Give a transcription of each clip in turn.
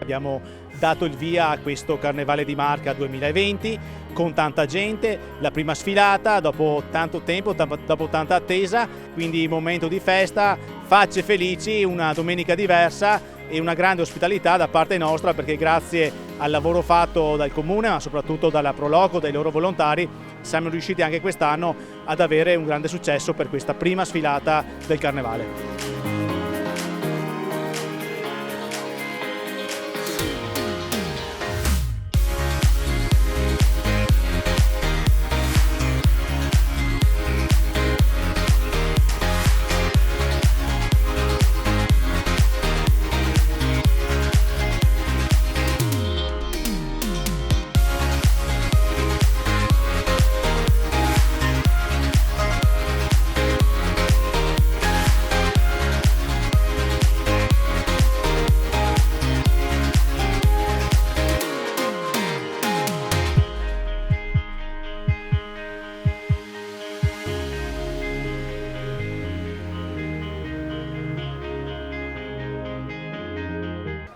Abbiamo dato il via a questo Carnevale di Marca 2020 con tanta gente, la prima sfilata dopo tanto tempo, dopo tanta attesa, quindi momento di festa, facce felici, una domenica diversa e una grande ospitalità da parte nostra, perché grazie al lavoro fatto dal Comune ma soprattutto dalla Proloco, dai loro volontari, siamo riusciti anche quest'anno ad avere un grande successo per questa prima sfilata del Carnevale.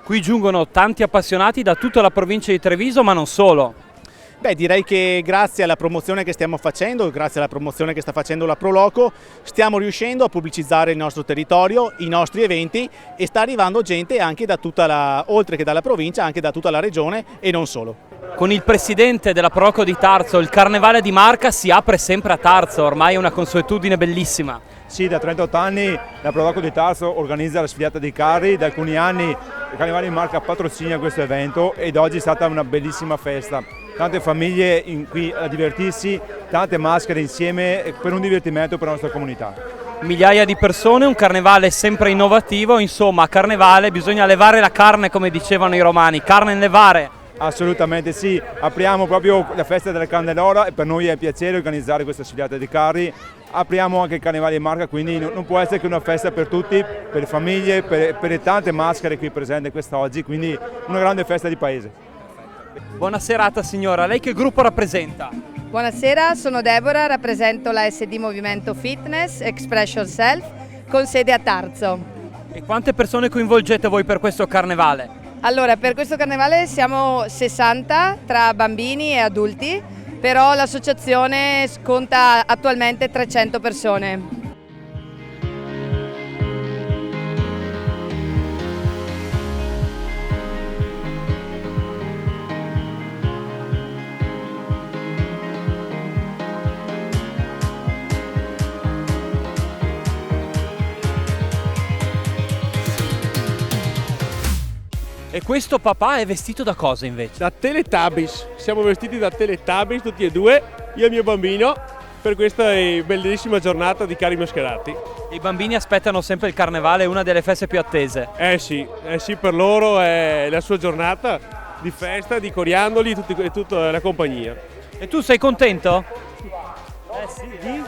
Qui giungono tanti appassionati da tutta la provincia di Treviso, ma non solo. Beh, direi che grazie alla promozione che stiamo facendo, grazie alla promozione che sta facendo la Proloco, stiamo riuscendo a pubblicizzare il nostro territorio, i nostri eventi, e sta arrivando gente anche da oltre che dalla provincia, anche da tutta la regione e non solo. Con il presidente della Proloco di Tarzo, il Carnevale di Marca si apre sempre a Tarzo, ormai è una consuetudine bellissima. Sì, da 38 anni la Proloco di Tarzo organizza la sfilata dei carri, da alcuni anni il Carnevale di Marca patrocina questo evento ed oggi è stata una bellissima festa. Tante famiglie qui a divertirsi, tante maschere insieme per un divertimento per la nostra comunità. Migliaia di persone, un carnevale sempre innovativo, insomma a Carnevale bisogna levare la carne, come dicevano i romani, carne in levare. Assolutamente sì, apriamo proprio la festa della Candelora e per noi è un piacere organizzare questa sfilata di carri. Apriamo anche il Carnevale di Marca, quindi non può essere che una festa per tutti, per le famiglie, per le tante maschere qui presenti quest'oggi, quindi una grande festa di paese. Buona serata signora, lei che gruppo rappresenta? Buonasera, sono Deborah, rappresento la SD Movimento Fitness Expression Self con sede a Tarzo. E quante persone coinvolgete voi per questo carnevale? Allora, per questo carnevale siamo 60 tra bambini e adulti, però l'associazione conta attualmente 300 persone. E questo papà è vestito da cosa invece? Da Teletubbies, siamo vestiti da Teletubbies tutti e due, io e il mio bambino, per questa bellissima giornata di carri mascherati. I bambini aspettano sempre il carnevale, una delle feste più attese. Eh sì, per loro è la sua giornata di festa, di coriandoli e tutta la compagnia. E tu sei contento? Sì, di?